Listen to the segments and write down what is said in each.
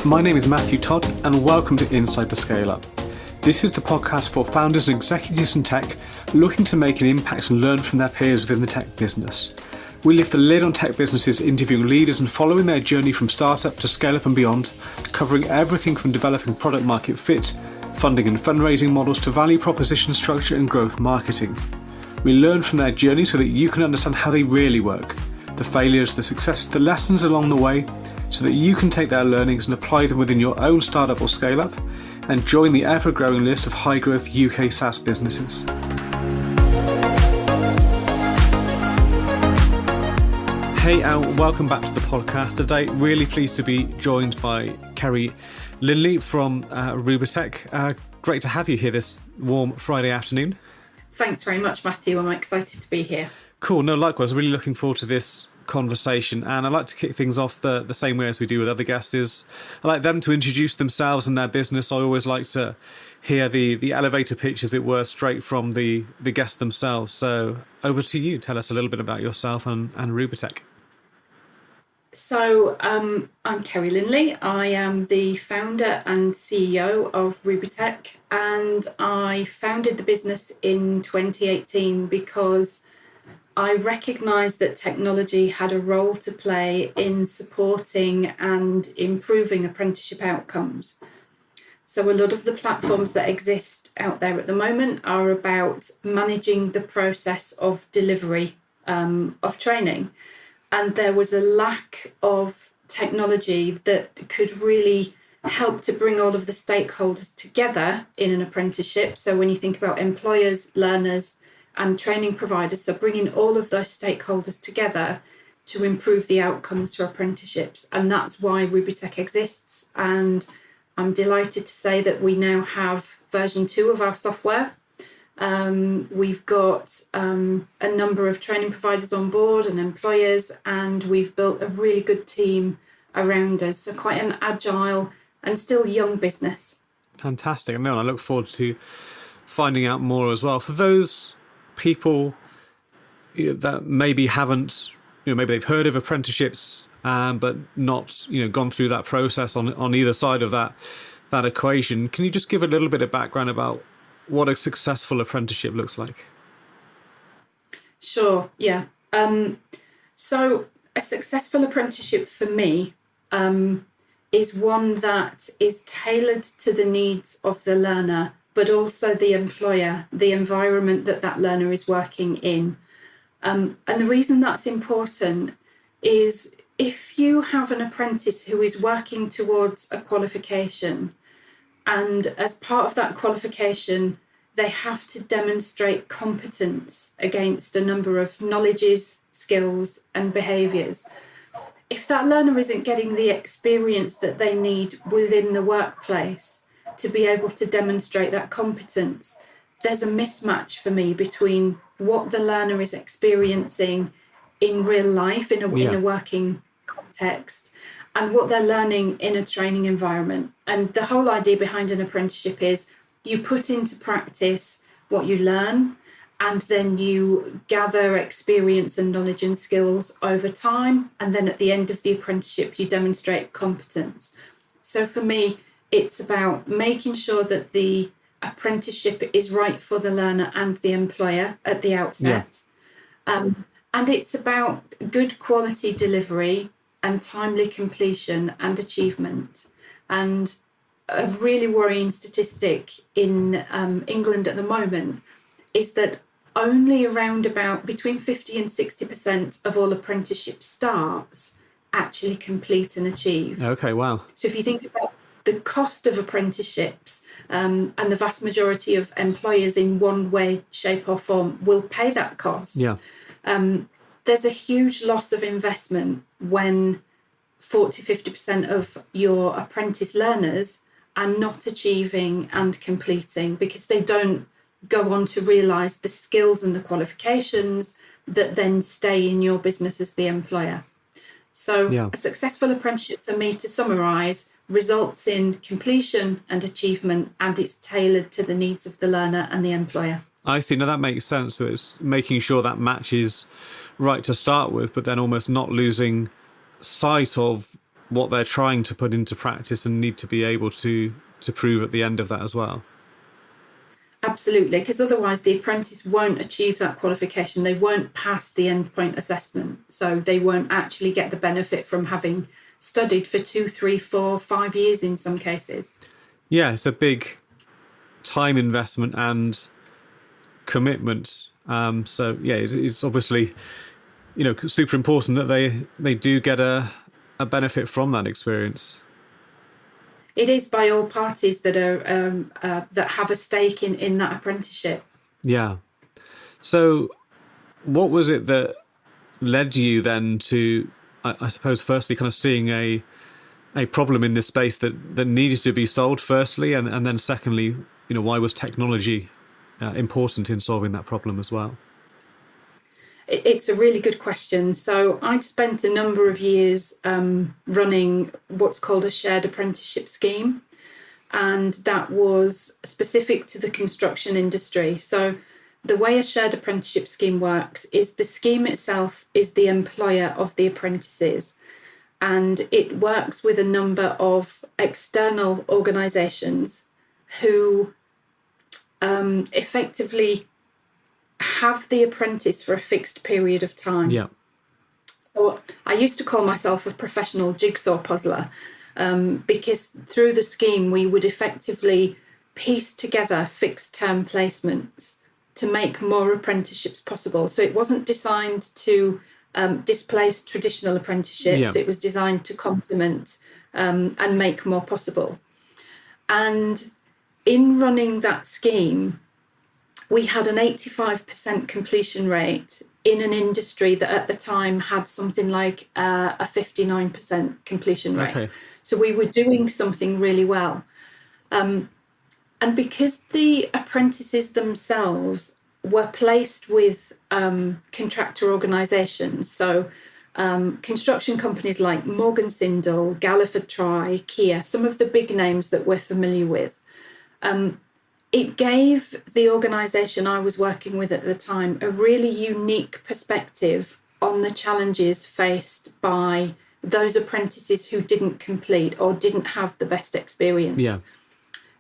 My name is Matthew Todd, and welcome to Inside the Scale Up. This is the podcast for founders and executives in tech looking to make an impact and learn from their peers within the tech business. We lift the lid on tech businesses, interviewing leaders and following their journey from startup to scale up and beyond, covering everything from developing product market fit, funding and fundraising models to value proposition structure and growth marketing. We learn from their journey so that you can understand how they really work, the failures, the successes, the lessons along the way, so that you can take their learnings and apply them within your own startup or scale up and join the ever-growing list of high-growth UK SaaS businesses. Hey, and welcome back to the podcast today. Really pleased to be joined by Kerry Linley from Rubitek. Great to have you here this warm Friday afternoon. Thanks very much, Matthew. I'm excited to be here. Cool. No, likewise. Really looking forward to this conversation, and I'd like to kick things off the same way as we do with other guests. Is I like them to introduce themselves and their business. I always like to hear the elevator pitch, as it were, straight from the guests themselves. So over to you. Tell us a little bit about yourself and Rubitek. So I'm Kerry Linley. I am the founder and CEO of Rubitek, and I founded the business in 2018 because I recognised that technology had a role to play in supporting and improving apprenticeship outcomes. So a lot of the platforms that exist out there at the moment are about managing the process of delivery of training. And there was a lack of technology that could really help to bring all of the stakeholders together in an apprenticeship. So when you think about employers, learners, and training providers, so bringing all of those stakeholders together to improve the outcomes for apprenticeships. And that's why Rubitek exists. And I'm delighted to say that we now have version 2 of our software. We've got a number of training providers on board and employers, and we've built a really good team around us. So quite an agile and still young business. Fantastic. No, I look forward to finding out more as well. For those people that maybe haven't, maybe they've heard of apprenticeships, but not, gone through that process on either side of that equation. Can you just give a little bit of background about what a successful apprenticeship looks like? Sure, yeah. So a successful apprenticeship for me is one that is tailored to the needs of the learner, but also the employer, the environment that learner is working in. And the reason that's important is if you have an apprentice who is working towards a qualification, and as part of that qualification, they have to demonstrate competence against a number of knowledges, skills, and behaviours. If that learner isn't getting the experience that they need within the workplace to be able to demonstrate that competence, there's a mismatch for me between what the learner is experiencing in real life, in a working context, and what they're learning in a training environment. And the whole idea behind an apprenticeship is you put into practice what you learn, and then you gather experience and knowledge and skills over time. And then at the end of the apprenticeship, you demonstrate competence. So for me, it's about making sure that the apprenticeship is right for the learner and the employer at the outset. Yeah. And it's about good quality delivery and timely completion and achievement. And a really worrying statistic in England at the moment is that only around about between 50 and 60% of all apprenticeship starts actually complete and achieve. Okay, wow. So if you think about the cost of apprenticeships, and the vast majority of employers in one way, shape or form will pay that cost. Yeah. There's a huge loss of investment when 40-50% of your apprentice learners are not achieving and completing because they don't go on to realise the skills and the qualifications that then stay in your business as the employer. So a successful apprenticeship for me, to summarise, results in completion and achievement, and it's tailored to the needs of the learner and the employer. I see. Now that makes sense. So it's making sure that match is right to start with, but then almost not losing sight of what they're trying to put into practice and need to be able to prove at the end of that as well. Absolutely, because otherwise the apprentice won't achieve that qualification. They won't pass the endpoint assessment. So they won't actually get the benefit from having studied for 2, 3, 4, 5 years in some cases. Yeah, it's a big time investment and commitment. So yeah, it's obviously, super important that they do get a benefit from that experience. It is by all parties that are that have a stake in that apprenticeship. Yeah. So what was it that led you then to, I suppose, firstly kind of seeing a problem in this space that needed to be solved firstly, and then secondly, why was technology important in solving that problem as well? It's a really good question. So I'd spent a number of years running what's called a shared apprenticeship scheme, and that was specific to the construction industry. So the way a shared apprenticeship scheme works is the scheme itself is the employer of the apprentices, and it works with a number of external organisations who effectively have the apprentice for a fixed period of time. Yeah. So I used to call myself a professional jigsaw puzzler because through the scheme we would effectively piece together fixed term placements to make more apprenticeships possible. So it wasn't designed to displace traditional apprenticeships. Yeah. It was designed to complement and make more possible. And in running that scheme, we had an 85% completion rate in an industry that at the time had something like a 59% completion rate. Okay. So we were doing something really well. And because the apprentices themselves were placed with contractor organisations, so construction companies like Morgan Sindall, Galliford Try, Kia, some of the big names that we're familiar with, it gave the organisation I was working with at the time a really unique perspective on the challenges faced by those apprentices who didn't complete or didn't have the best experience. Yeah.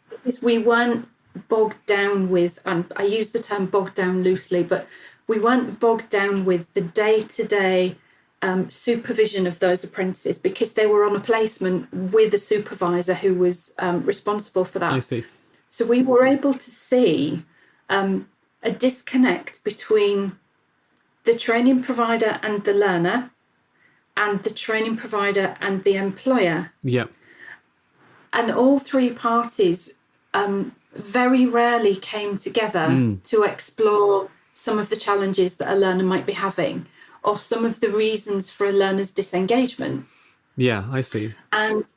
Because we weren't bogged down with, and I use the term bogged down loosely, but we weren't bogged down with the day-to-day supervision of those apprentices because they were on a placement with a supervisor who was responsible for that. I see. So we were able to see a disconnect between the training provider and the learner, and the training provider and the employer. Yeah. And all three parties very rarely came together to explore some of the challenges that a learner might be having, or some of the reasons for a learner's disengagement. Yeah, I see. And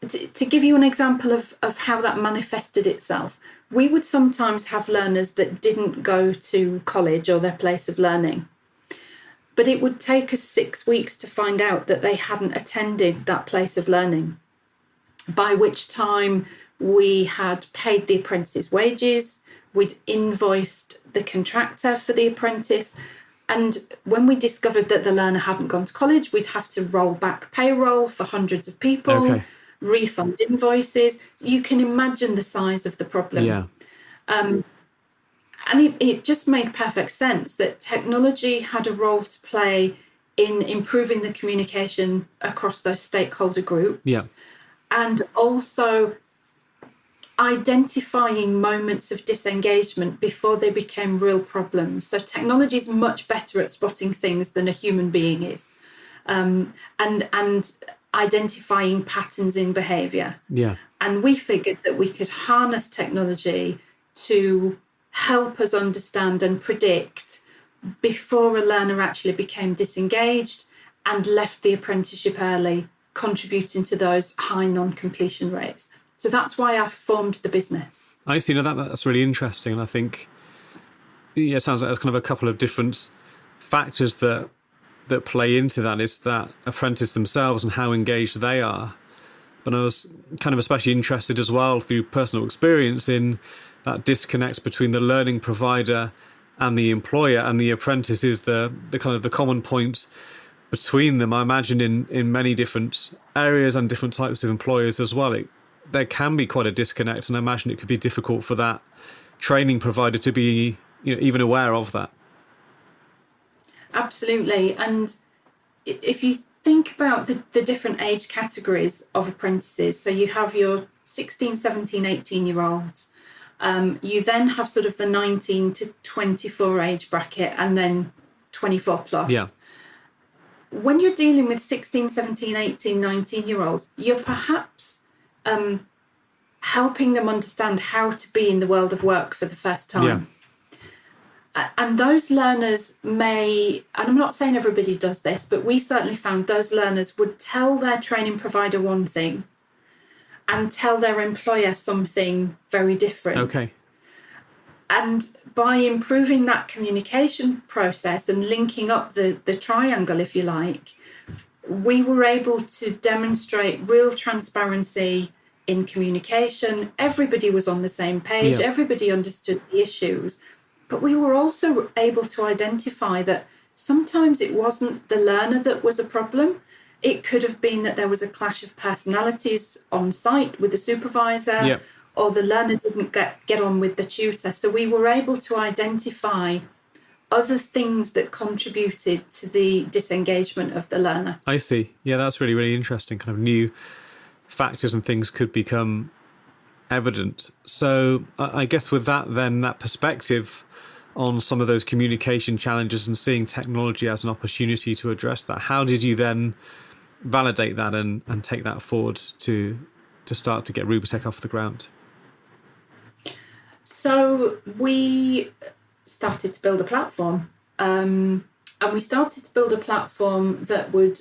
to give you an example of how that manifested itself, we would sometimes have learners that didn't go to college or their place of learning, but it would take us 6 weeks to find out that they hadn't attended that place of learning, by which time we had paid the apprentice's wages, we'd invoiced the contractor for the apprentice, and when we discovered that the learner hadn't gone to college, we'd have to roll back payroll for hundreds of people. Okay. Refund invoices. You can imagine the size of the problem. Yeah. And it just made perfect sense that technology had a role to play in improving the communication across those stakeholder groups. Yeah. And also identifying moments of disengagement before they became real problems. So technology is much better at spotting things than a human being is. And identifying patterns in behaviour. Yeah. And we figured that we could harness technology to help us understand and predict before a learner actually became disengaged and left the apprenticeship early, contributing to those high non-completion rates. So that's why I formed the business. I see. No, that's really interesting. And I think, yeah, it sounds like there's kind of a couple of different factors that play into that. It's that apprentice themselves and how engaged they are. But I was kind of especially interested as well through personal experience in that disconnect between the learning provider and the employer, and the apprentice is the kind of the common point between them, I imagine in many different areas and different types of employers as well, there can be quite a disconnect, and I imagine it could be difficult for that training provider to be, even aware of that. Absolutely. And if you think about the different age categories of apprentices, so you have your 16, 17, 18-year-olds, you then have sort of the 19 to 24 age bracket, and then 24 plus. Yeah. When you're dealing with 16, 17, 18, 19-year-olds, you're perhaps helping them understand how to be in the world of work for the first time. Yeah. And those learners may, and I'm not saying everybody does this, but we certainly found those learners would tell their training provider one thing and tell their employer something very different. Okay. And by improving that communication process and linking up the triangle, if you like, we were able to demonstrate real transparency in communication. Everybody was on the same page. Yeah. Everybody understood the issues. But we were also able to identify that sometimes it wasn't the learner that was a problem. It could have been that there was a clash of personalities on site with the supervisor. Yeah. Or the learner didn't get on with the tutor. So we were able to identify other things that contributed to the disengagement of the learner. I see. Yeah, that's really, really interesting. Kind of new factors and things could become evident. So I guess with that, then, that perspective on some of those communication challenges and seeing technology as an opportunity to address that, how did you then validate that and take that forward to start to get Rubitek off the ground? So we started to build a platform, and we started to build a platform that would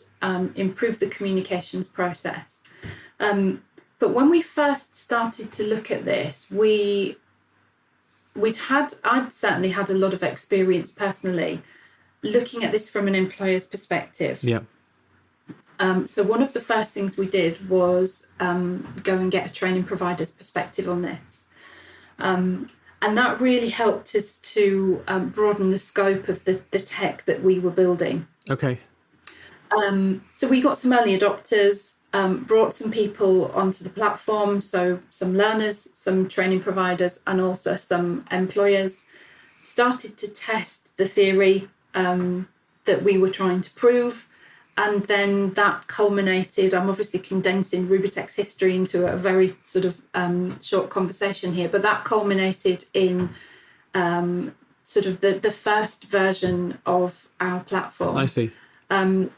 improve the communications process. But when we first started to look at this, I'd certainly had a lot of experience personally looking at this from an employer's perspective. Yeah. So one of the first things we did was go and get a training provider's perspective on this. And that really helped us to broaden the scope of the tech that we were building. Okay. So we got some early adopters, brought some people onto the platform, so some learners, some training providers, and also some employers, started to test the theory that we were trying to prove. And then that culminated, I'm obviously condensing Rubitek's history into a very sort of short conversation here, but that culminated in sort of the first version of our platform. I see. And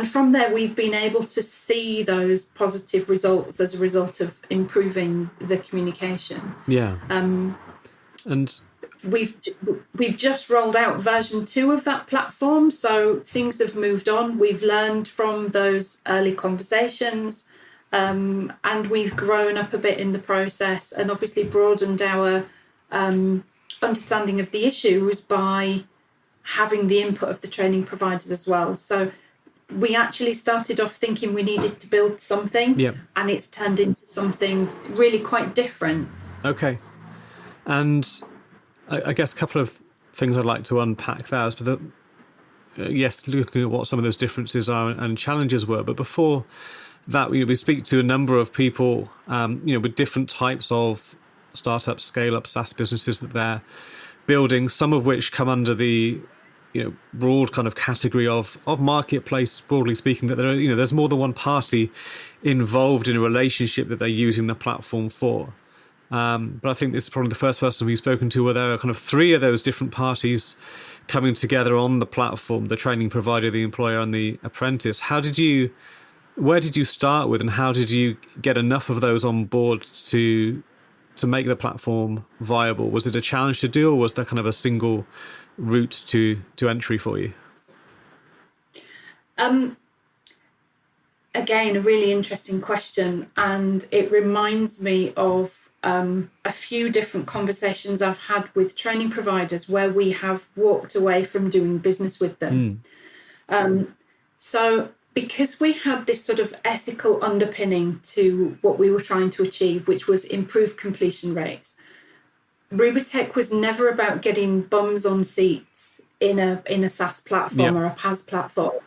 from there, we've been able to see those positive results as a result of improving the communication. Yeah. And We've just rolled out version 2 of that platform, so things have moved on. We've learned from those early conversations, and we've grown up a bit in the process, and obviously broadened our understanding of the issues by having the input of the training providers as well. So we actually started off thinking we needed to build something, and it's turned into something really quite different. Okay. And I guess a couple of things I'd like to unpack there. But yes, looking at what some of those differences are and challenges were. But before that, we speak to a number of people, with different types of startups, scale-up, SaaS businesses that they're building. Some of which come under the broad kind of category of marketplace, broadly speaking. That there's more than one party involved in a relationship that they're using the platform for. But I think this is probably the first person we've spoken to where there are kind of 3 of those different parties coming together on the platform: the training provider, the employer, and the apprentice. Where did you start with, and how did you get enough of those on board to make the platform viable? Was it a challenge to do, or was there kind of a single route to entry for you? Again, a really interesting question, and it reminds me of a few different conversations I've had with training providers where we have walked away from doing business with them. So because we had this sort of ethical underpinning to what we were trying to achieve, which was improve completion rates, Rubitek was never about getting bums on seats in a SaaS platform or a PaaS platform.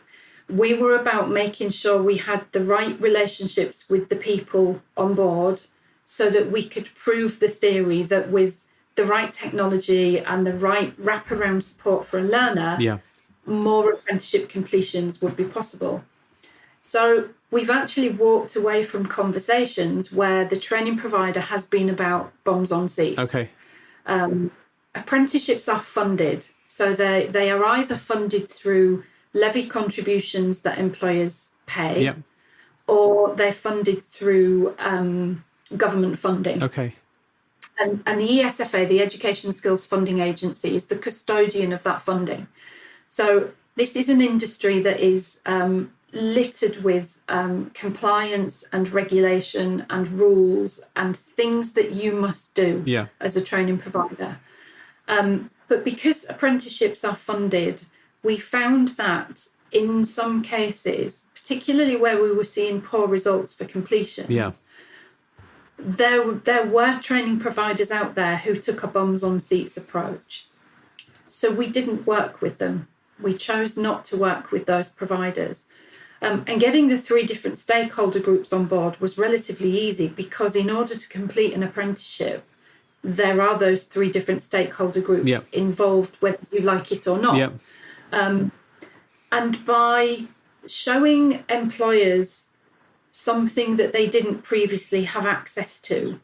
we were about making sure we had the right relationships with the people on board so that we could prove the theory that with the right technology and the right wraparound support for a learner, more apprenticeship completions would be possible. So we've actually walked away from conversations where the training provider has been about bombs on seats. Okay. Apprenticeships are funded. So they are either funded through levy contributions that employers pay, or they're funded through government funding. Okay. And the ESFA, the Education Skills Funding Agency, is the custodian of that funding. So this is an industry that is littered with compliance and regulation and rules and things that you must do as a training provider. But because apprenticeships are funded, we found that in some cases, particularly where we were seeing poor results for completions, there were training providers out there who took a bums on seats approach. So we didn't work with them. We chose not to work with those providers. And getting the 3 different stakeholder groups on board was relatively easy because in order to complete an apprenticeship, there are those 3 different stakeholder groups involved, whether you like it or not. And by showing employers something that they didn't previously have access to,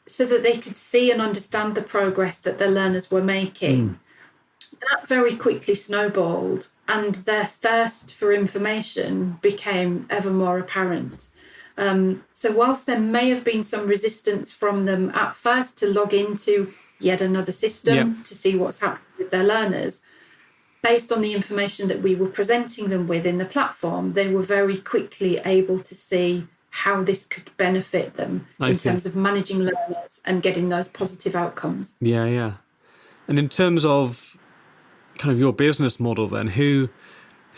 so that they could see and understand the progress that their learners were making, that very quickly snowballed, and their thirst for information became ever more apparent. So whilst there may have been some resistance from them at first to log into yet another system to see what's happening with their learners, based on the information that we were presenting them with in the platform, they were very quickly able to see how this could benefit them terms of managing learners and getting those positive outcomes. Yeah. And in terms of kind of your business model then, who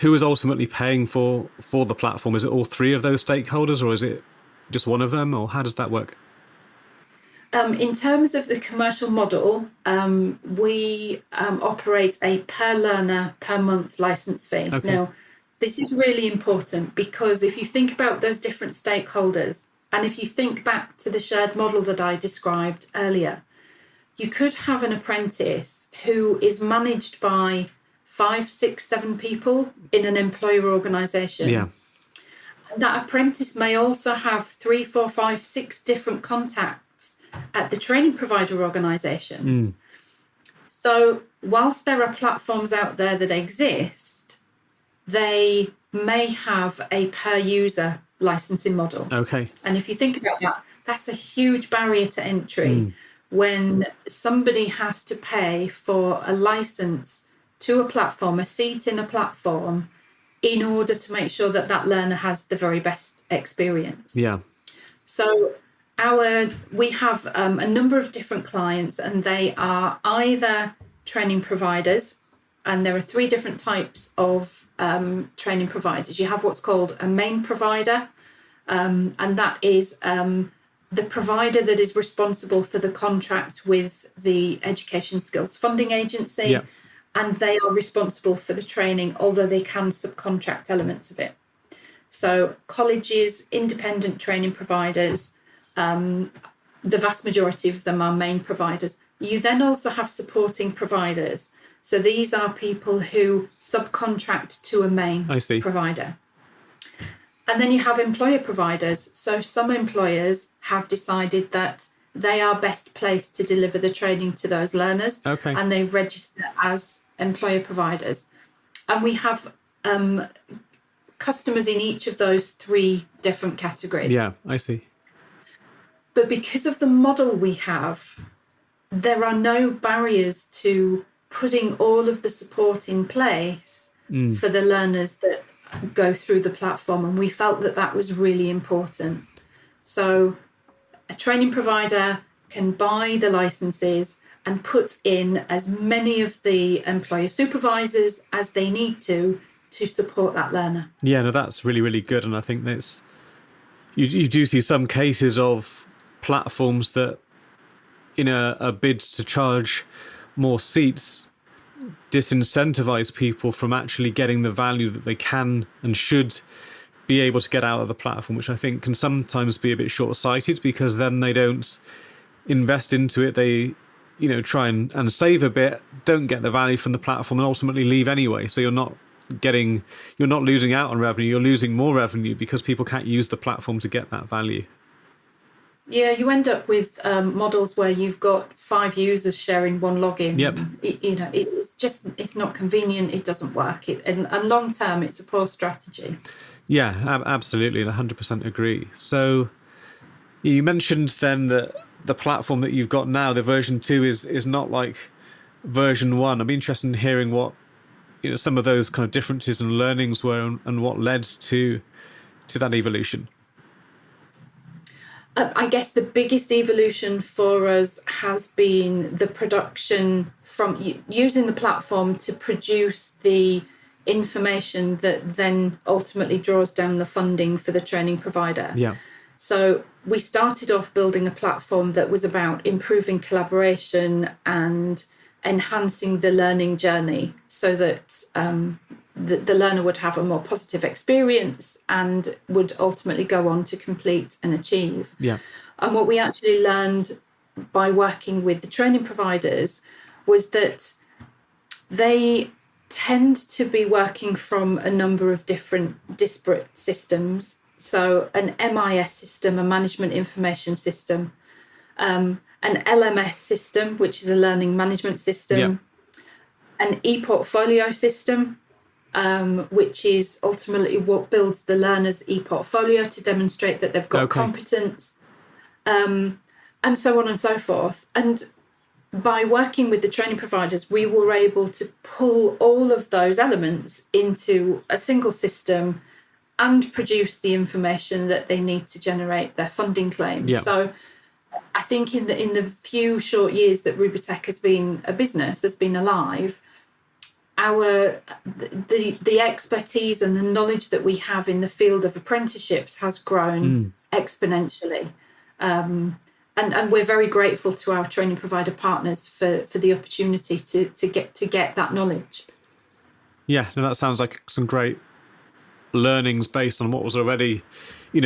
is ultimately paying for the platform? Is it all 3 of those stakeholders, or is it just one of them, or how does that work? In terms of the commercial model, we operate a per learner per month license fee. Okay. Now, this is really important because if you think about those different stakeholders, and if you think back to the shared model that I described earlier, you could have an apprentice who is managed by 5, 6, 7 people in an employer organisation. Yeah. That apprentice may also have 3, 4, 5, 6 different contacts at the training provider organisation. So whilst there are platforms out there that exist, they may have a per user licensing model. Okay. And if you think about that, that's a huge barrier to entry when somebody has to pay for a license to a platform, a seat in a platform, in order to make sure that that learner has the very best experience. Yeah. So we have a number of different clients, and they are either training providers, and there are 3 different types of training providers. You have what's called a main provider, and that is the provider that is responsible for the contract with the Education Skills Funding Agency, and they are responsible for the training, although they can subcontract elements of it. So colleges, independent training providers, the vast majority of them are main providers. You then also have supporting providers. So these are people who subcontract to a main provider. And then you have employer providers. So some employers have decided that they are best placed to deliver the training to those learners, and they register as employer providers. And we have customers in each of those 3 different categories. Yeah, I see. But because of the model we have, there are no barriers to putting all of the support in place for the learners that go through the platform. And we felt that that was really important. So a training provider can buy the licenses and put in as many of the employer supervisors as they need to support that learner. Yeah, no, that's really, really good. And I think that's, you do see some cases of platforms that, in a bid to charge more seats, disincentivize people from actually getting the value that they can and should be able to get out of the platform, which I think can sometimes be a bit short-sighted, because then they don't invest into it. They, try and save a bit, don't get the value from the platform, and ultimately leave anyway. So you're not losing out on revenue, you're losing more revenue because people can't use the platform to get that value. Yeah, you end up with models where you've got 5 users sharing one login. Yep. It's not convenient. It doesn't work. And long term, it's a poor strategy. Yeah, absolutely, 100% agree. So you mentioned then that the platform that you've got now, the version 2, is not like version 1. I'm interested in hearing what some of those kind of differences and learnings were, and what led to that evolution. I guess the biggest evolution for us has been the production from using the platform to produce the information that then ultimately draws down the funding for the training provider. Yeah. So we started off building a platform that was about improving collaboration and enhancing the learning journey so that the learner would have a more positive experience and would ultimately go on to complete and achieve. Yeah. And what we actually learned by working with the training providers was that they tend to be working from a number of different disparate systems. So an MIS system, a management information system, an LMS system, which is a learning management system, an e-portfolio system, which is ultimately what builds the learner's e-portfolio to demonstrate that they've got competence, and so on and so forth. And by working with the training providers, we were able to pull all of those elements into a single system and produce the information that they need to generate their funding claims. Yeah. So I think in the few short years that Rubitek has been a business, has been alive, the expertise and the knowledge that we have in the field of apprenticeships has grown exponentially. And we're very grateful to our training provider partners for the opportunity to get that knowledge. Yeah, no, that sounds like some great learnings based on what was already,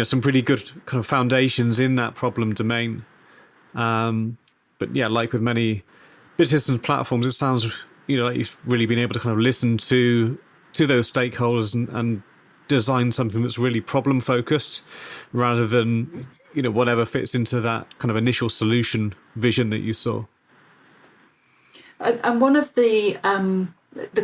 some pretty good kind of foundations in that problem domain. But yeah, like with many business and platforms, it sounds, like you've really been able to kind of listen to those stakeholders and design something that's really problem focused rather than, whatever fits into that kind of initial solution vision that you saw. And one of the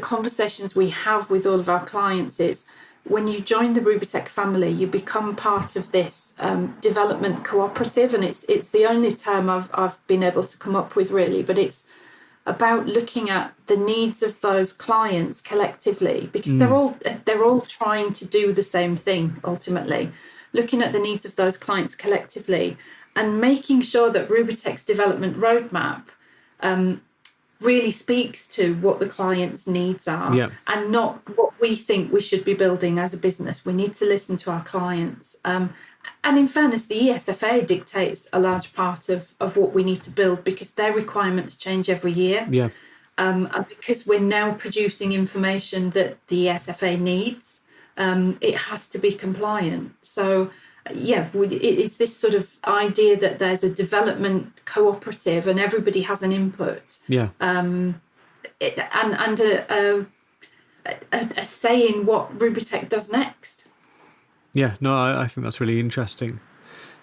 conversations we have with all of our clients is, when you join the Rubitek family, you become part of this development cooperative, and it's the only term I've been able to come up with really, but it's about looking at the needs of those clients collectively, because they're all trying to do the same thing ultimately. Looking at the needs of those clients collectively and making sure that Rubitek's development roadmap really speaks to what the client's needs are and not what we think we should be building as a business. We need to listen to our clients. And in fairness, the ESFA dictates a large part of what we need to build, because their requirements change every year. Yeah. And because we're now producing information that the ESFA needs, it has to be compliant. So it's this sort of idea that there's a development cooperative and everybody has an input. Yeah. And a say in what Rubitek does next. Yeah, no, I think that's really interesting.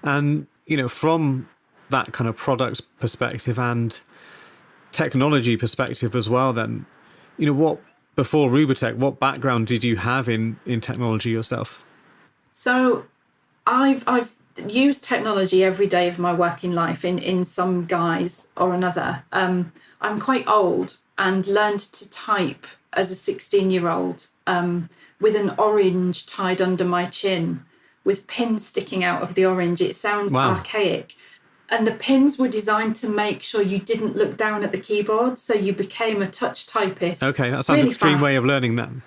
And, from that kind of product perspective and technology perspective as well, then, before Rubitek, what background did you have in technology yourself? So I've used technology every day of my working life in some guise or another. I'm quite old and learned to type as a 16-year-old with an orange tied under my chin with pins sticking out of the orange. It sounds archaic. And the pins were designed to make sure you didn't look down at the keyboard, so you became a touch typist. Okay, that sounds really extreme fast. Way of learning then.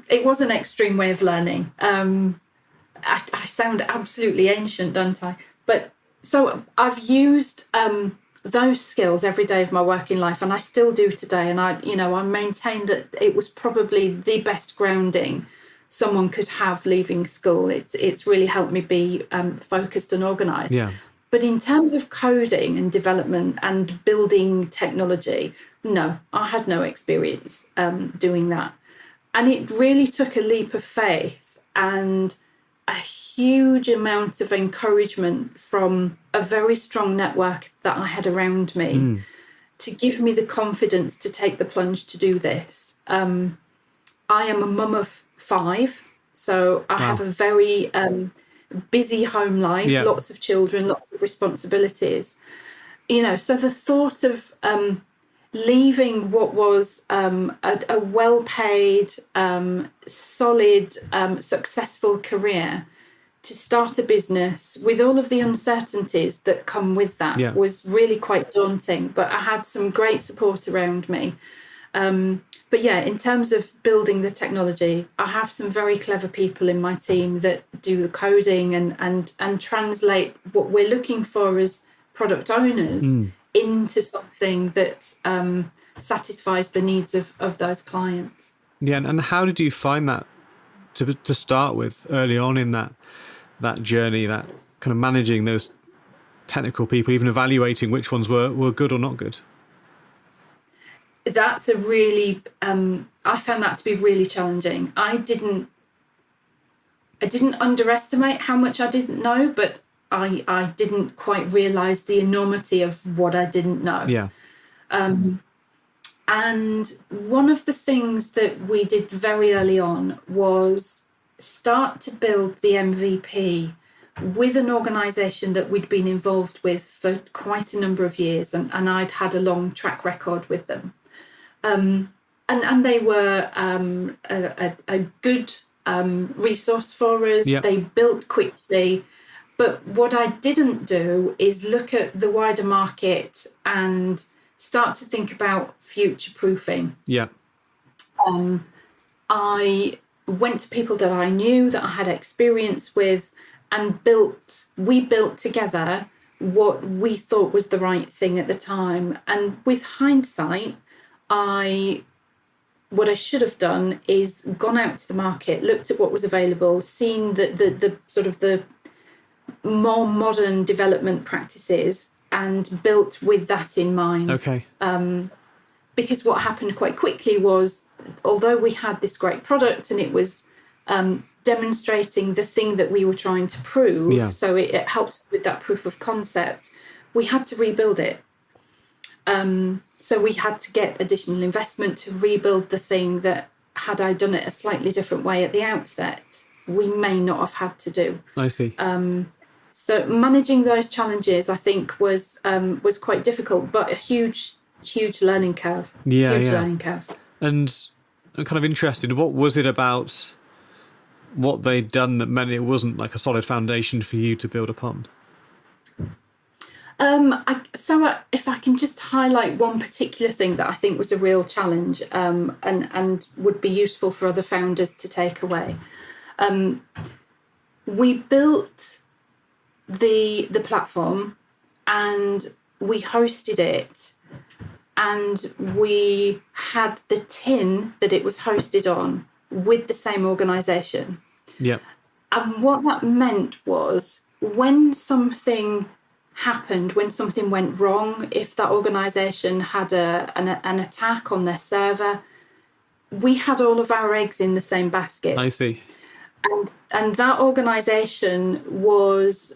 It was an extreme way of learning. I sound absolutely ancient, don't I? But so I've used those skills every day of my working life, and I still do today. And I maintain that it was probably the best grounding someone could have leaving school. It's really helped me be focused and organised. Yeah. But in terms of coding and development and building technology, no, I had no experience doing that. And it really took a leap of faith and a huge amount of encouragement from a very strong network that I had around me to give me the confidence to take the plunge to do this. I am a mum of 5, so I have a very busy home life, lots of children, lots of responsibilities. So the thought of leaving what was a well-paid, solid, successful career to start a business with all of the uncertainties that come with that was really quite daunting. But I had some great support around me. But yeah, in terms of building the technology, I have some very clever people in my team that do the coding and translate what we're looking for as product owners into something that satisfies the needs of those clients. Yeah, and how did you find that to start with early on in that journey, that kind of managing those technical people, even evaluating which ones were good or not good? That's a really, I found that to be really challenging. I didn't underestimate how much I didn't know, but I didn't quite realise the enormity of what I didn't know. Yeah. And one of the things that we did very early on was start to build the MVP with an organisation that we'd been involved with for quite a number of years, and I'd had a long track record with them. And they were a good resource for us. Yep. They built quickly. But what I didn't do is look at the wider market and start to think about future-proofing. Yeah. I went to people that I knew, that I had experience with, and we built together what we thought was the right thing at the time. And with hindsight, what I should have done is gone out to the market, looked at what was available, seen the sort of the more modern development practices and built with that in mind. Okay. Because what happened quite quickly was, although we had this great product and it was demonstrating the thing that we were trying to prove, so it helped with that proof of concept, we had to rebuild it. So we had to get additional investment to rebuild the thing that, had I done it a slightly different way at the outset, we may not have had to do. I see. So managing those challenges, I think, was quite difficult, but a huge learning curve. Learning curve. And I'm kind of interested, what was it about what they'd done that meant it wasn't like a solid foundation for you to build upon? If I can just highlight one particular thing that I think was a real challenge and would be useful for other founders to take away. We built the platform and we hosted it, and we had the tin that it was hosted on with the same organisation. Yeah. And what that meant was, when something happened, when something went wrong, if that organisation had an attack on their server, we had all of our eggs in the same basket. I see. And that organisation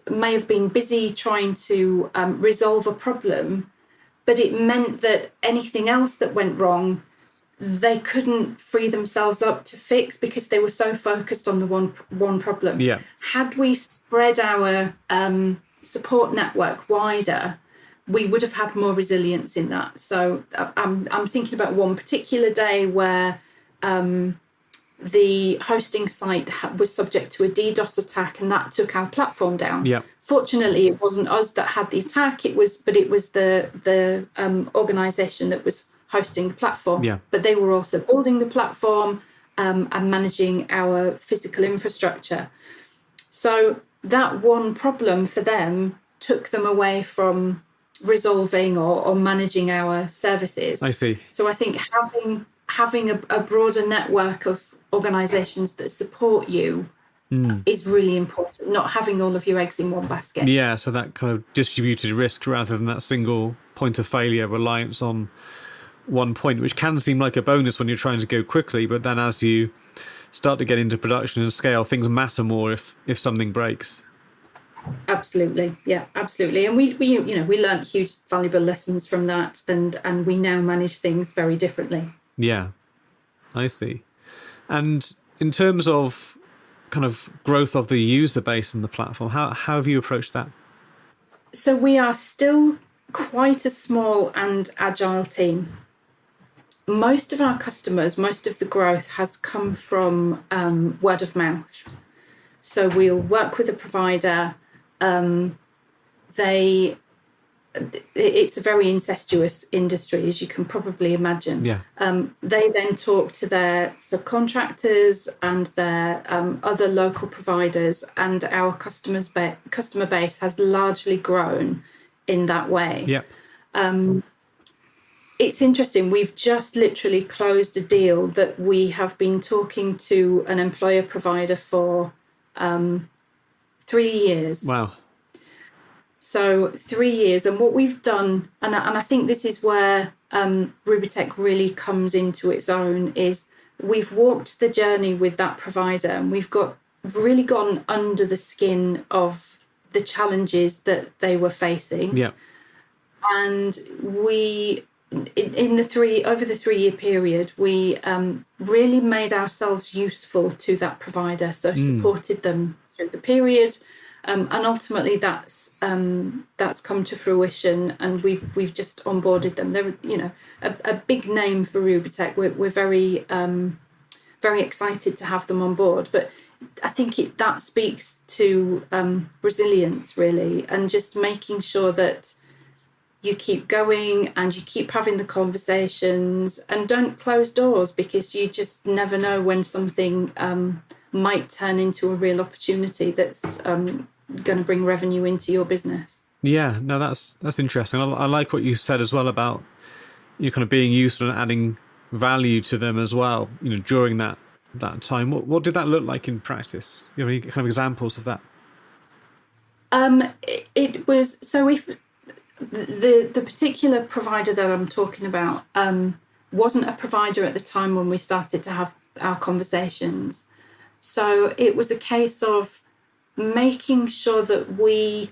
may have been busy trying to resolve a problem, but it meant that anything else that went wrong, they couldn't free themselves up to fix because they were so focused on the one problem. Yeah. Had we spread our support network wider, we would have had more resilience in that. So I'm thinking about one particular day where the hosting site was subject to a DDoS attack, and that took our platform down. Yeah. Fortunately, it wasn't us that had the attack. It was the organisation that was hosting the platform. Yeah. But they were also building the platform and managing our physical infrastructure. So that one problem for them took them away from resolving or managing our services. I see. So I think having a broader network of organisations that support you is really important, not having all of your eggs in one basket. Yeah, so that kind of distributed risk rather than that single point of failure, reliance on one point, which can seem like a bonus when you're trying to go quickly, but then as you start to get into production and scale, things matter more if something breaks. Absolutely, yeah, absolutely. And we learned huge valuable lessons from that, and we now manage things very differently. Yeah, I see. And in terms of kind of growth of the user base and the platform, how have you approached that? So we are still quite a small and agile team. Most of our customers, most of the growth has come from word of mouth. So we'll work with a provider. It's a very incestuous industry, as you can probably imagine. Yeah. They then talk to their subcontractors and their other local providers, and our customer base has largely grown in that way. Yeah. It's interesting. We've just literally closed a deal that we have been talking to an employer provider for 3 years. Wow. So 3 years, and what we've done, and I think this is where Rubitek really comes into its own, is we've walked the journey with that provider, and we've really gone under the skin of the challenges that they were facing. Yeah. And we, over the 3 year period, we really made ourselves useful to that provider. So supported them through the period, and ultimately that's come to fruition, and we've just onboarded them. They're a big name for Rubitek. We're very very excited to have them on board. But I think that speaks to resilience, really, and just making sure that you keep going and you keep having the conversations and don't close doors, because you just never know when something might turn into a real opportunity that's going to bring revenue into your business. Yeah, no, that's interesting. I like what you said as well about you kind of being useful and adding value to them as well. During that time, what did that look like in practice? You have any kind of examples of that? It was, so if the particular provider that I'm talking about wasn't a provider at the time when we started to have our conversations. So it was a case of making sure that we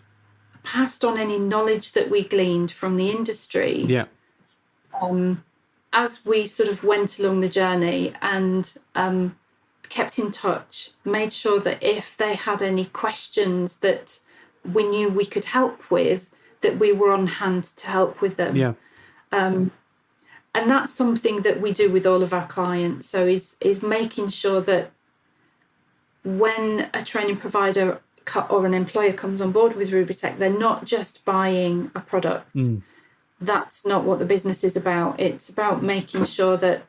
passed on any knowledge that we gleaned from the industry. Yeah. As we sort of went along the journey, and kept in touch, made sure that if they had any questions that we knew we could help with, that we were on hand to help with them. Yeah. And that's something that we do with all of our clients. So is making sure that when a training provider or an employer comes on board with Rubitek, they're not just buying a product. That's not what the business is about. It's about making sure that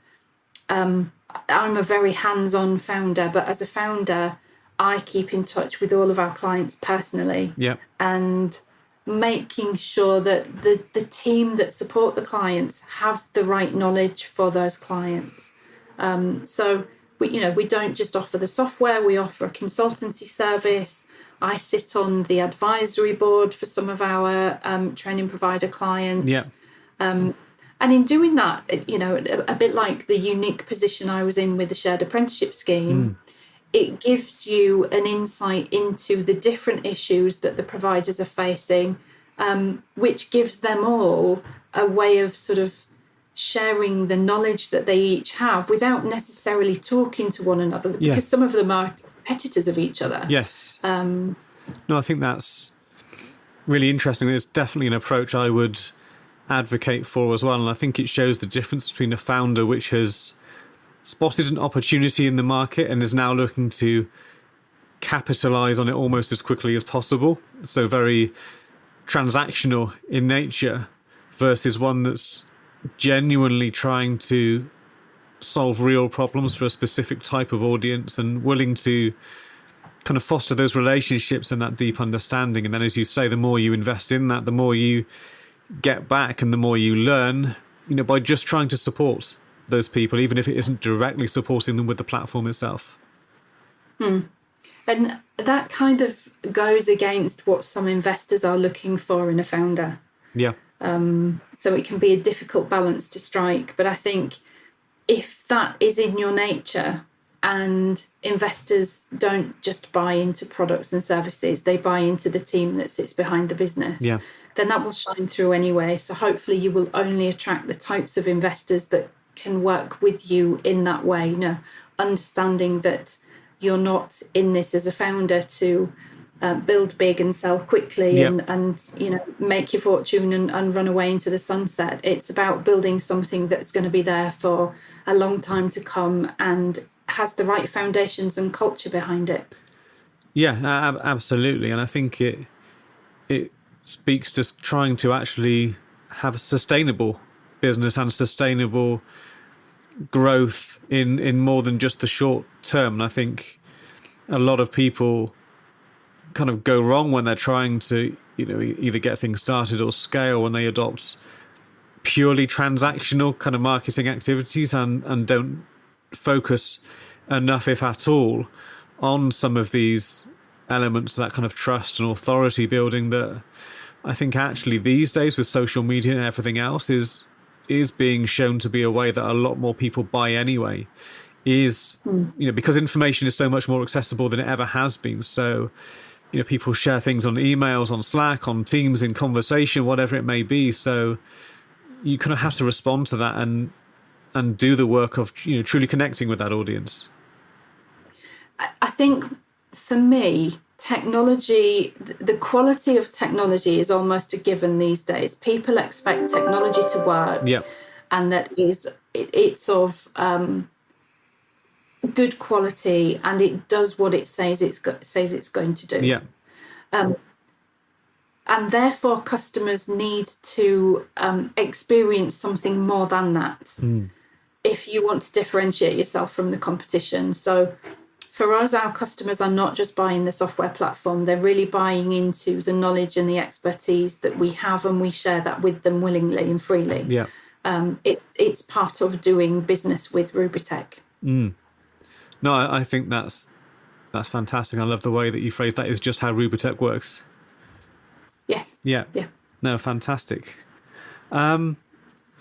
I'm a very hands-on founder, but as a founder, I keep in touch with all of our clients personally. Yeah. And making sure that the team that support the clients have the right knowledge for those clients. So we don't just offer the software, we offer a consultancy service. I sit on the advisory board for some of our training provider clients. Yeah. And in doing that, a bit like the unique position I was in with the shared apprenticeship scheme, it gives you an insight into the different issues that the providers are facing, which gives them all a way of sort of sharing the knowledge that they each have without necessarily talking to one another, because some of them are competitors of each other. Yes. No, I think that's really interesting. It's definitely an approach I would advocate for as well. And I think it shows the difference between a founder which has spotted an opportunity in the market and is now looking to capitalize on it almost as quickly as possible. So very transactional in nature, versus one that's genuinely trying to solve real problems for a specific type of audience and willing to kind of foster those relationships and that deep understanding. And then, as you say, the more you invest in that, the more you get back and the more you learn, by just trying to support those people, even if it isn't directly supporting them with the platform itself. And that kind of goes against what some investors are looking for in a founder. Yeah. So it can be a difficult balance to strike. But I think if that is in your nature and investors don't just buy into products and services, they buy into the team that sits behind the business, then that will shine through anyway. So hopefully you will only attract the types of investors that can work with you in that way, understanding that you're not in this as a founder to build big and sell quickly and make your fortune and run away into the sunset. It's about building something that's going to be there for a long time to come and has the right foundations and culture behind it. Yeah, absolutely. And I think it speaks to trying to actually have a sustainable business and sustainable growth in more than just the short term. And I think a lot of people kind of go wrong when they're trying to either get things started or scale, when they adopt purely transactional kind of marketing activities and don't focus enough, if at all, on some of these elements, that kind of trust and authority building that I think actually these days with social media and everything else is being shown to be a way that a lot more people buy anyway, because information is so much more accessible than it ever has been. So people share things on emails, on Slack, on Teams, in conversation, whatever it may be. So you kind of have to respond to that and do the work of truly connecting with that audience. I think for me, technology, the quality of technology is almost a given these days. People expect technology to work, and that it's of good quality, and it does what it says it's going to do. And therefore, customers need to experience something more than that if you want to differentiate yourself from the competition. So for us, our customers are not just buying the software platform, they're really buying into the knowledge and the expertise that we have, and we share that with them willingly and freely. It's part of doing business with Rubitek. No, I think that's fantastic. I love the way that you phrase that. Is just how Rubitek works. Yes. Yeah. No, fantastic. Are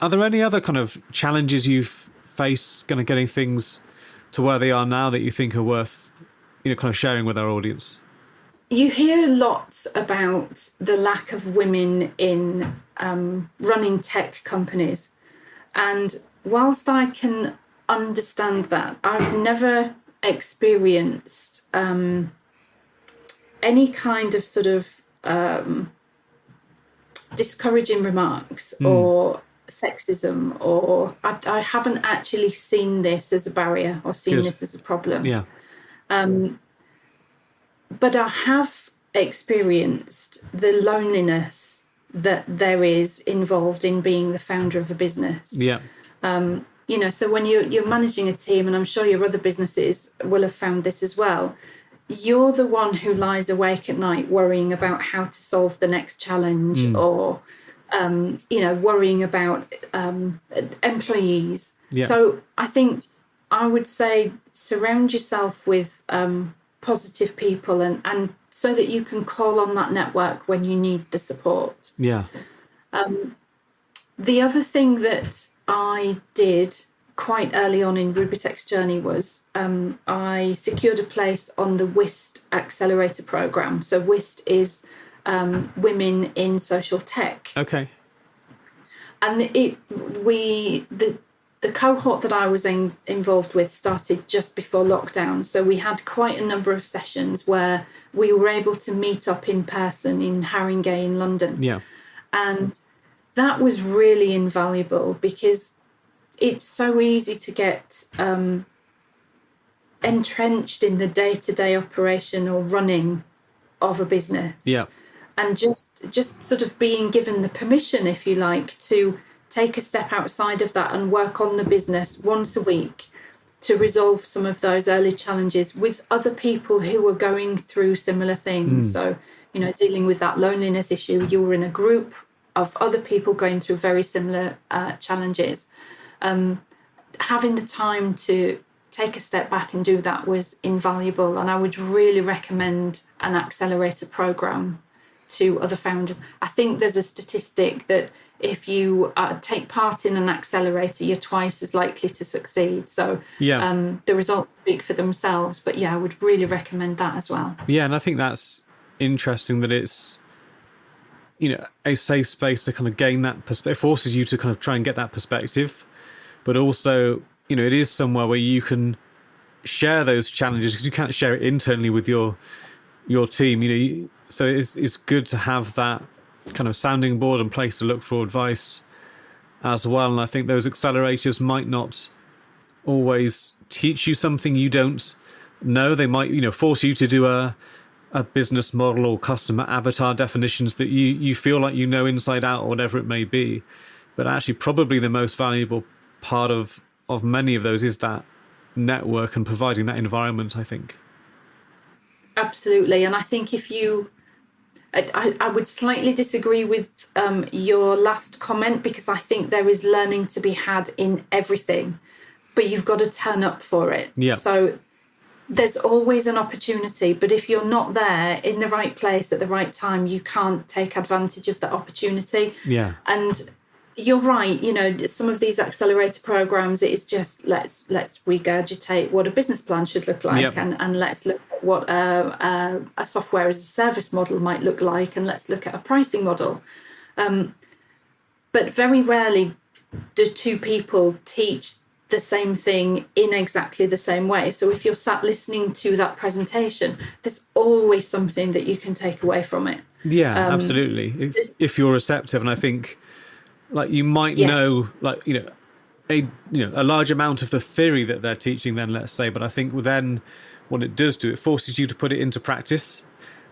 there any other kind of challenges you've faced kind of getting things to where they are now that you think are worth kind of sharing with our audience? You hear lots about the lack of women in running tech companies, and whilst I can understand that, I've never experienced any kind of sort of discouraging remarks or sexism, or I haven't actually seen this as a barrier or seen this as a problem. But I have experienced the loneliness that there is involved in being the founder of a business. So when you're managing a team, and I'm sure your other businesses will have found this as well, you're the one who lies awake at night worrying about how to solve the next challenge, or worrying about employees. So I think I would say surround yourself with positive people, and so that you can call on that network when you need the support. The other thing that I did quite early on in Rubitek's journey was I secured a place on the WIST accelerator program. So WIST is Women in Social Tech. Okay. And the cohort that I was involved with started just before lockdown. So we had quite a number of sessions where we were able to meet up in person in Haringey in London. And that was really invaluable, because it's so easy to get entrenched in the day-to-day operation or running of a business. And just sort of being given the permission, if you like, to take a step outside of that and work on the business once a week to resolve some of those early challenges with other people who were going through similar things. So, dealing with that loneliness issue, you were in a group of other people going through very similar challenges. Having the time to take a step back and do that was invaluable, and I would really recommend an accelerator program to other founders. I think there's a statistic that if you take part in an accelerator, you're twice as likely to succeed. So the results speak for themselves. But I would really recommend that as well. Yeah, and I think that's interesting that it's, a safe space to kind of gain that perspective. It forces you to kind of try and get that perspective, but also, it is somewhere where you can share those challenges, because you can't share it internally with your team. So it's good to have that kind of sounding board and place to look for advice as well. And I think those accelerators might not always teach you something you don't know. They might, force you to do a business model or customer avatar definitions that you feel like you know inside out, or whatever it may be. But actually, probably the most valuable part of many of those is that network and providing that environment, I think. Absolutely. And I think I would slightly disagree with your last comment, because I think there is learning to be had in everything, but you've got to turn up for it. Yeah. So there's always an opportunity, but if you're not there in the right place at the right time, you can't take advantage of that opportunity. Yeah. And you're right, some of these accelerator programs, it is just let's regurgitate what a business plan should look like. Yep. and let's look at what a software as a service model might look like, and let's look at a pricing model. But very rarely do two people teach the same thing in exactly the same way. So if you're sat listening to that presentation, there's always something that you can take away from it. Yeah, absolutely. If you're receptive, and I think, like, you might know, like, a large amount of the theory that they're teaching then, let's say, but I think then what it does do, it forces you to put it into practice.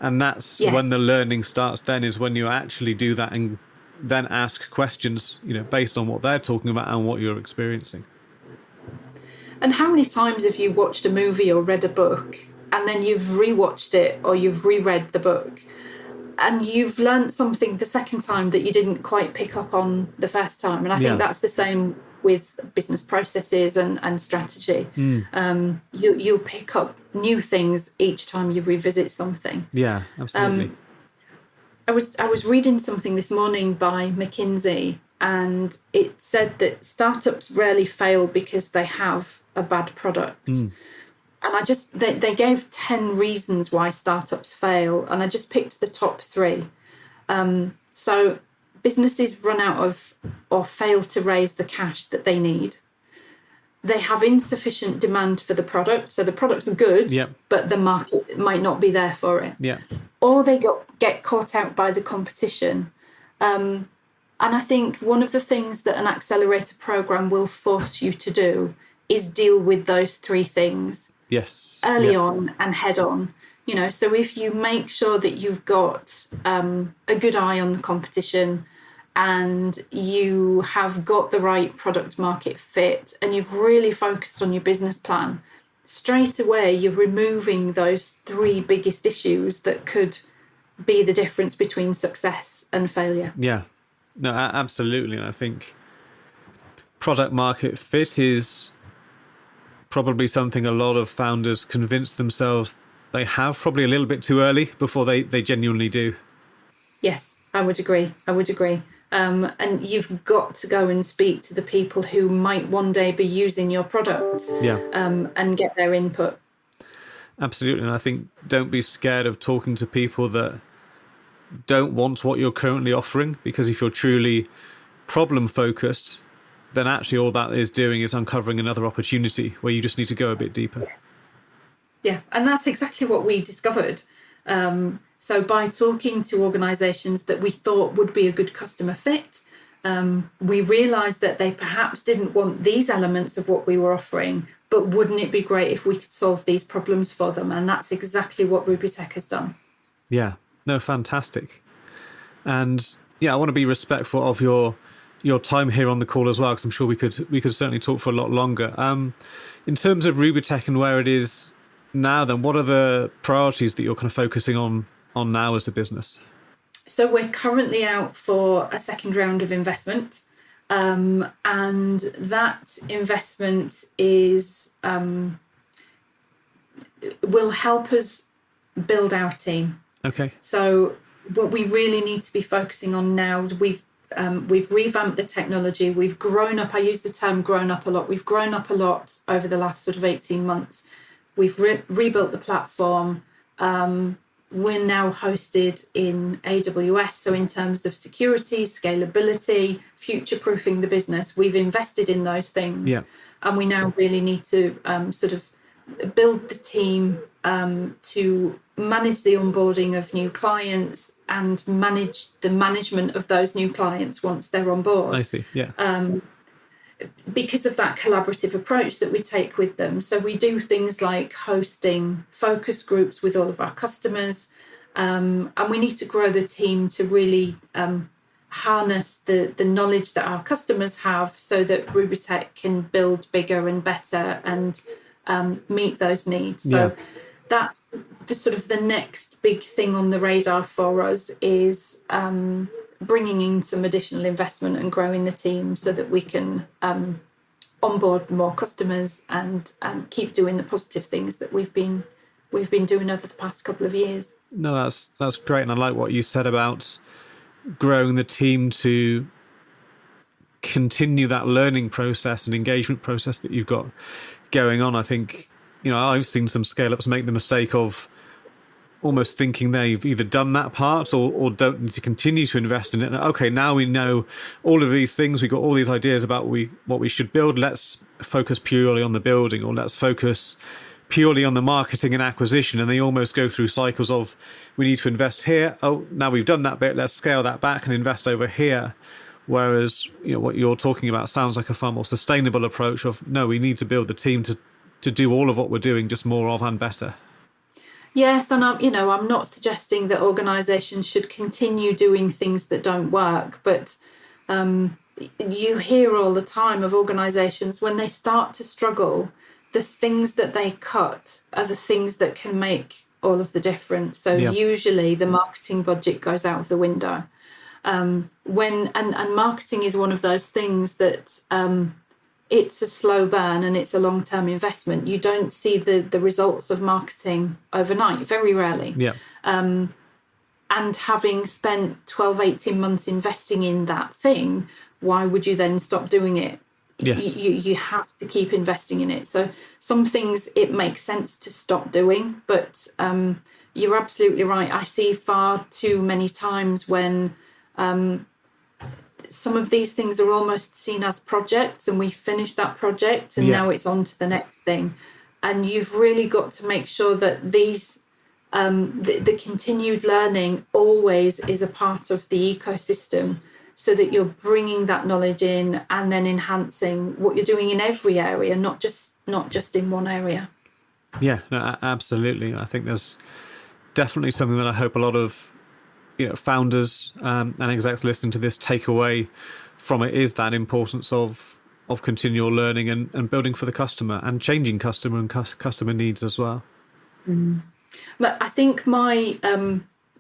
And that's when the learning starts, then is when you actually do that and then ask questions, based on what they're talking about and what you're experiencing. And how many times have you watched a movie or read a book, and then you've rewatched it or you've reread the book, and you've learned something the second time that you didn't quite pick up on the first time? And I think that's the same with business processes and strategy. You'll pick up new things each time you revisit something. Yeah, absolutely. I was reading something this morning by McKinsey, and it said that startups rarely fail because they have a bad product. And they gave 10 reasons why startups fail, and I just picked the top 3. So businesses run out of or fail to raise the cash that they need. They have insufficient demand for the product, so the product's good, but the market might not be there for it. Or they get caught out by the competition. And I think one of the things that an accelerator program will force you to do is deal with those 3 things early on and head on. So if you make sure that you've got a good eye on the competition, and you have got the right product market fit, and you've really focused on your business plan, straight away you're removing those 3 biggest issues that could be the difference between success and failure. Yeah, no, absolutely. And I think product market fit is probably something a lot of founders convince themselves they have probably a little bit too early before they genuinely do. Yes, I would agree. And you've got to go and speak to the people who might one day be using your product, and get their input. Absolutely. And I think don't be scared of talking to people that don't want what you're currently offering, because if you're truly problem focused, then actually all that is doing is uncovering another opportunity where you just need to go a bit deeper. Yeah, and that's exactly what we discovered. So by talking to organisations that we thought would be a good customer fit, we realised that they perhaps didn't want these elements of what we were offering, but wouldn't it be great if we could solve these problems for them? And that's exactly what Rubitek has done. Yeah, no, fantastic. And I want to be respectful of your time here on the call as well, because I'm sure we could certainly talk for a lot longer. In terms of Rubitek and where it is now, then what are the priorities that you're kind of focusing on now as a business? So we're currently out for a second round of investment, and that investment will help us build our team. Okay. So what we really need to be focusing on now, we've revamped the technology. We've grown up. I use the term grown up a lot. We've grown up a lot over the last sort of 18 months. We've rebuilt the platform. We're now hosted in AWS. So in terms of security, scalability, future-proofing the business, we've invested in those things. Yeah. And we now really need to sort of build the team to manage the onboarding of new clients and manage the management of those new clients once they're on board. I see, yeah. Because of that collaborative approach that we take with them. So we do things like hosting focus groups with all of our customers, and we need to grow the team to really harness the knowledge that our customers have so that Rubitek can build bigger and better and meet those needs. So that's the sort of the next big thing on the radar for us is bringing in some additional investment and growing the team so that we can onboard more customers and keep doing the positive things that we've been doing over the past couple of years. No, that's great, and I like what you said about growing the team to continue that learning process and engagement process that you've got going on. I think, I've seen some scale-ups make the mistake of almost thinking they've either done that part or don't need to continue to invest in it. Okay, now we know all of these things. We've got all these ideas about what we should build. Let's focus purely on the building, or let's focus purely on the marketing and acquisition. And they almost go through cycles of, we need to invest here. Oh, now we've done that bit. Let's scale that back and invest over here. Whereas, what you're talking about sounds like a far more sustainable approach of, no, we need to build the team to do all of what we're doing, just more of and better. Yes, and I'm not suggesting that organisations should continue doing things that don't work, but you hear all the time of organisations when they start to struggle, the things that they cut are the things that can make all of the difference. So usually the marketing budget goes out of the window. And marketing is one of those things that it's a slow burn and it's a long-term investment. You don't see the results of marketing overnight, very rarely. Yeah. And having spent 12, 18 months investing in that thing, why would you then stop doing it? Yes. You have to keep investing in it. So some things it makes sense to stop doing, but you're absolutely right. I see far too many times when some of these things are almost seen as projects, and we finish that project and now it's on to the next thing. And you've really got to make sure that these the continued learning always is a part of the ecosystem, so that you're bringing that knowledge in and then enhancing what you're doing in every area, not just in one area. Yeah, no, absolutely. I think there's definitely something that I hope a lot of founders and execs listening to this take away from it, is that importance of continual learning and building for the customer and changing customer and customer needs as well. But I think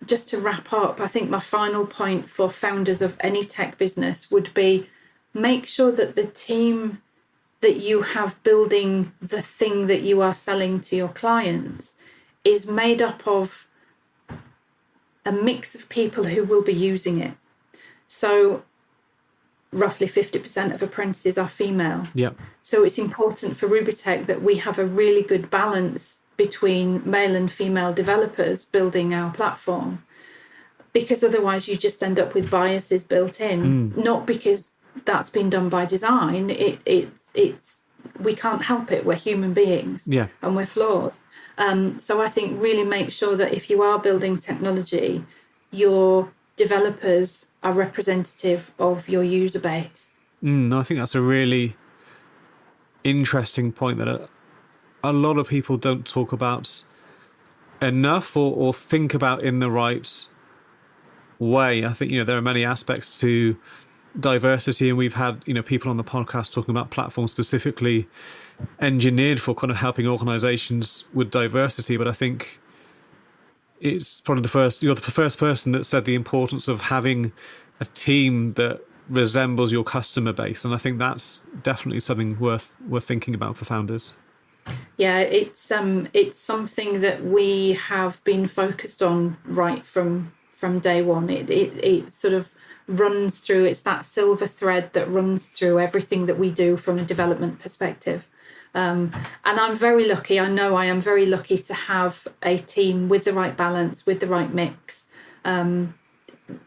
just to wrap up, I think my final point for founders of any tech business would be, make sure that the team that you have building the thing that you are selling to your clients is made up of a mix of people who will be using it. So roughly 50% of apprentices are female. Yeah. So it's important for Rubitek that we have a really good balance between male and female developers building our platform, because otherwise you just end up with biases built in, not because that's been done by design. It's we can't help it. We're human beings, and we're flawed. So I think really make sure that if you are building technology, your developers are representative of your user base. I think that's a really interesting point that a lot of people don't talk about enough or think about in the right way. I think, there are many aspects to diversity, and we've had, people on the podcast talking about platforms specifically engineered for kind of helping organizations with diversity. But I think it's probably you're the first person that said the importance of having a team that resembles your customer base. And I think that's definitely something worth thinking about for founders. Yeah, it's something that we have been focused on right from day one. It sort of runs through, it's that silver thread that runs through everything that we do from a development perspective. And I'm very lucky. I know I am very lucky to have a team with the right balance, with the right mix.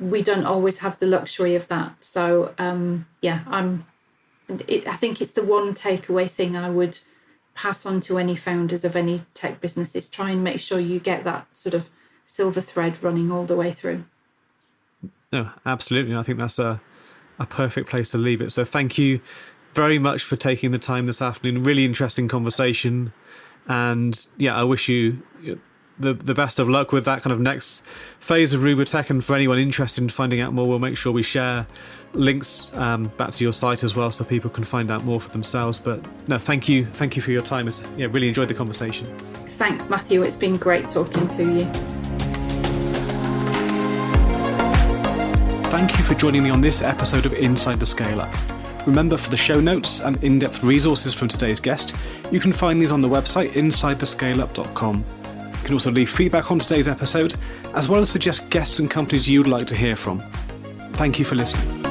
We don't always have the luxury of that. So, I think it's the one takeaway thing I would pass on to any founders of any tech businesses. Try and make sure you get that sort of silver thread running all the way through. No, absolutely. I think that's a perfect place to leave it. So thank you very much for taking the time this afternoon. Really interesting conversation. And yeah, I wish you the best of luck with that kind of next phase of Rubitek. And for anyone interested in finding out more, we'll make sure we share links back to your site as well, so people can find out more for themselves. But no, thank you for your time. Really enjoyed the conversation. Thanks, Matthew. It's been great talking to you. Thank you for joining me on this episode of Inside the Scale Up. Remember, for the show notes and in-depth resources from today's guest, you can find these on the website insidethescaleup.com. You can also leave feedback on today's episode, as well as suggest guests and companies you'd like to hear from. Thank you for listening.